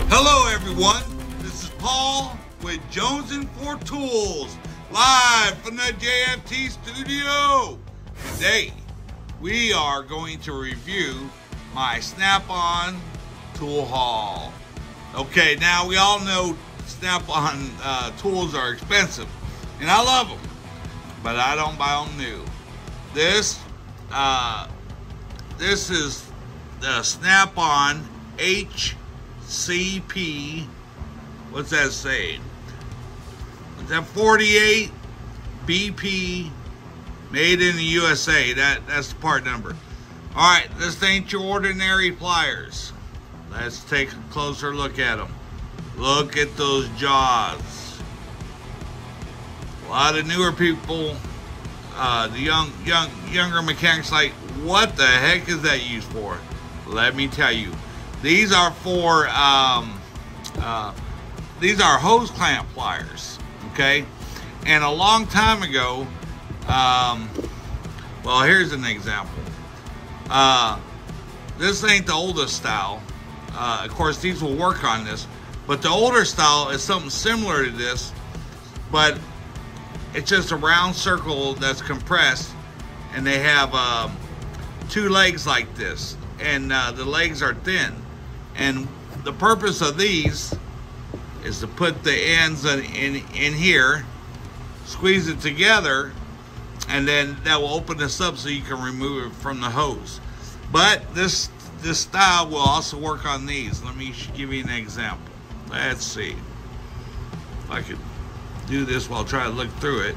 Hello everyone, this is Paul with jonesingfortools, live from the JFT studio. Today, we are going to review my Snap-on tool haul. Okay, now we all know Snap-on tools are expensive, and I love them, but I don't buy them new. This is the Snap-on HCP, what's that saying? Is that 48 BP, made in the USA? That's the part number. All right, this ain't your ordinary pliers. Let's take a closer look at them. Look at those jaws. A lot of newer people, the younger mechanics, like, what the heck is that used for? Let me tell you. These are for these are hose clamp pliers, okay? And a long time ago, well, here's an example. This ain't the oldest style. Of course, these will work on this, but the older style is something similar to this, but it's just a round circle that's compressed, and they have two legs like this, and the legs are thin. And the purpose of these is to put the ends in here, squeeze it together, and then that will open this up so you can remove it from the hose. But this style will also work on these. Let me give you an example. Let's see if I could do this while I try to look through it.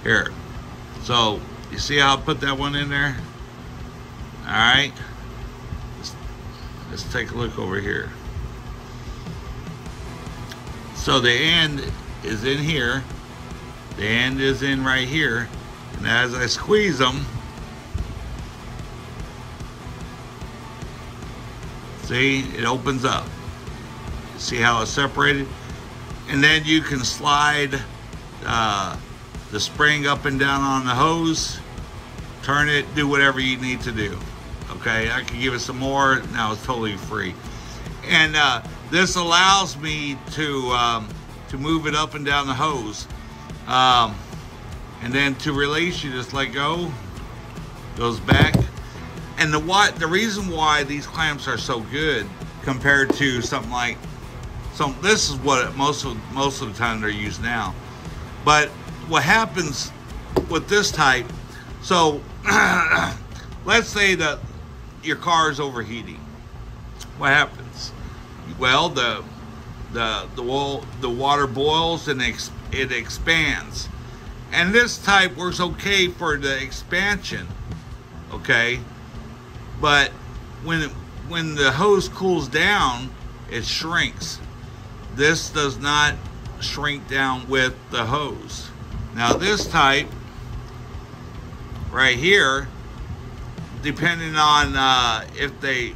Here. So, you see how I put that one in there? All right. Let's take a look over here. So the end is in here. The end is in right here. And as I squeeze them, see, it opens up. See how it's separated? And then you can slide the spring up and down on the hose, turn it, do whatever you need to do. Okay, I can give it some more. Now it's totally free. And this allows me to move it up and down the hose. And then to release, you just let go, goes back. And the reason why these clamps are so good compared to something like, this is what most of the time they're used now. But what happens with this type, so let's say that your car is overheating. What happens? Well, the water boils and it expands. And this type works okay for the expansion, okay? But when the hose cools down, it shrinks. This does not shrink down with the hose. Now this type right here, depending on if the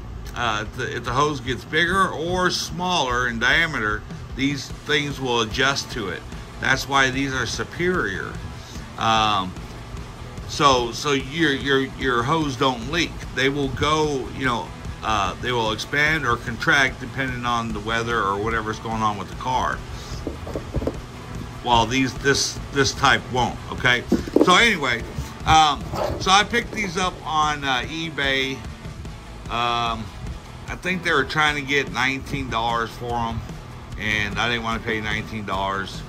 hose gets bigger or smaller in diameter, these things will adjust to it. That's why these are superior. So your hose don't leak. They will go, they will expand or contract depending on the weather or whatever's going on with the car. While this type won't. Okay. So anyway, so I picked these up on eBay. I think they were trying to get $19 for them, and I didn't want to pay $19.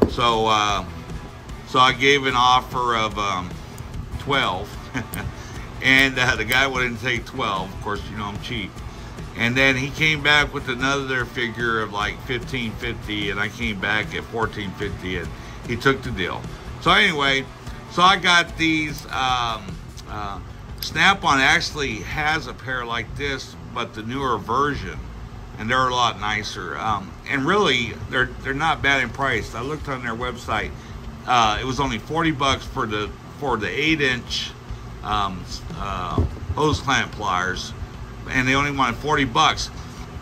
So I gave an offer of 12, and the guy wouldn't take 12. Of course, I'm cheap. And then he came back with another figure of like $15.50, and I came back at $14.50, and he took the deal. So anyway, so I got these. Snap-on actually has a pair like this, but the newer version, and they're a lot nicer. And really, they're not bad in price. I looked on their website. It was only $40 for the 8-inch hose clamp pliers, and they only wanted $40.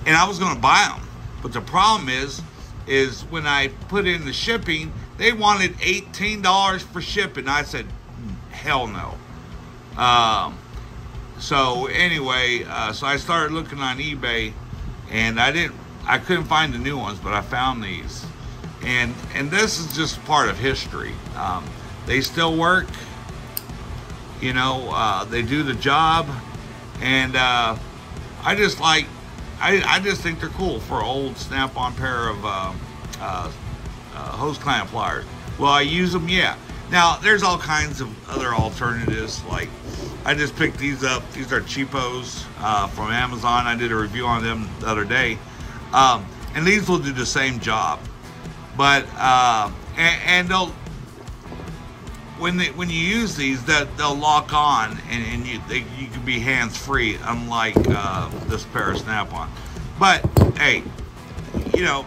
And I was going to buy them, but the problem is when I put in the shipping, they wanted $18 for shipping. I said, hell no. So anyway, so I started looking on eBay, and I couldn't find the new ones, but I found these, and this is just part of history. They still work, you know, they do the job, and I just think they're cool for an old snap-on pair of hose clamp pliers. Will I use them? Yeah. Now, there's all kinds of other alternatives. Like, I just picked these up. These are cheapos from Amazon. I did a review on them the other day. And these will do the same job. But, and they'll, when you use these, they'll lock on, and you can be hands-free, unlike this pair of Snap-on. But, hey, you know,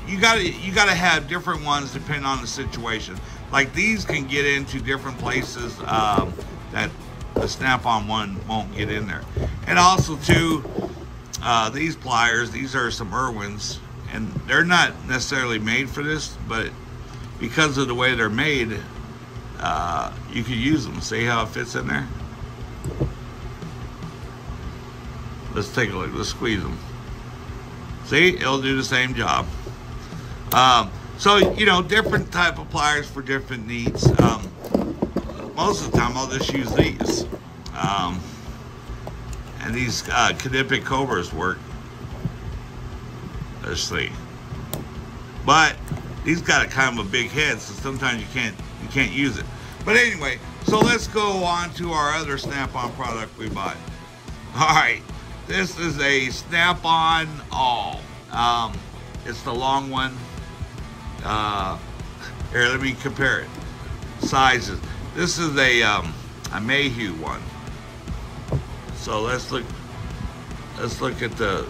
you gotta have different ones depending on the situation. Like, these can get into different places that the Snap-on one won't get in there. And also too, these pliers, these are some Irwins, and they're not necessarily made for this, but because of the way they're made, you could use them. See how it fits in there? Let's take a look. Let's squeeze them. See, it'll do the same job. So, you know, different type of pliers for different needs. Most of the time I'll just use these. And these Knippet Cobras work. Let's see. But these got a kind of a big head, so sometimes you can't use it. But anyway, so let's go on to our other Snap-on product we bought. Alright, this is a Snap-on All. It's the long one. Here, let me compare it. Sizes. This is a Mayhew one. So let's look at the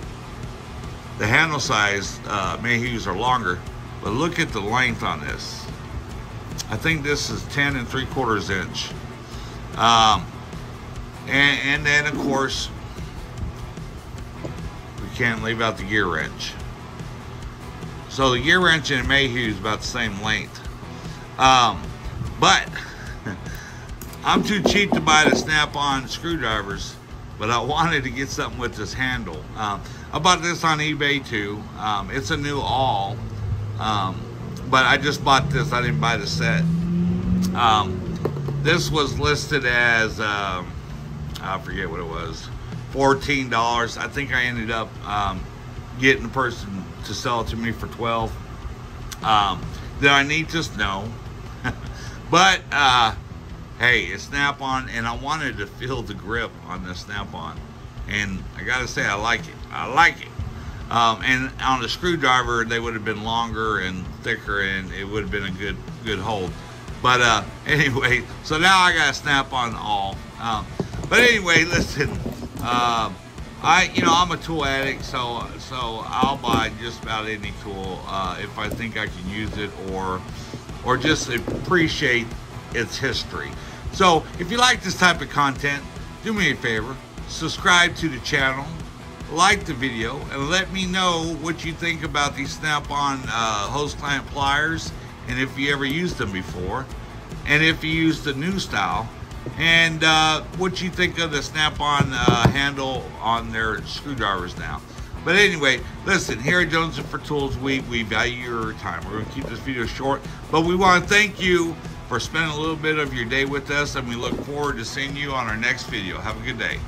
handle size. Mayhews are longer, but look at the length on this. I think this is 10 3/4 inch. And then of course we can't leave out the gear wrench. So the gear wrench in a Mayhew is about the same length. But I'm too cheap to buy the Snap-on screwdrivers, but I wanted to get something with this handle. I bought this on eBay too. It's a new All, but I just bought this. I didn't buy the set. This was listed as, I forget what it was, $14. I think I ended up getting the person to sell it to me for $12. Did I need this? No. But hey, it's Snap-on, and I wanted to feel the grip on the Snap-on, and I gotta say, I like it. I like it. And on the screwdriver, they would have been longer and thicker, and it would have been a good hold. But anyway, so now I got a Snap-on All. But anyway, listen. I'm a tool addict, so I'll buy just about any tool if I think I can use it, or just appreciate its history. So if you like this type of content, do me a favor, subscribe to the channel, like the video, and let me know what you think about these Snap-on hose clamp pliers, and if you ever used them before, and if you use the new style, and what you think of the Snap-on handle on their screwdrivers now. But anyway, listen, here at Jonesing for Tools, we value your time. We're going to keep this video short, but we want to thank you for spending a little bit of your day with us, and we look forward to seeing you on our next video. Have a good day.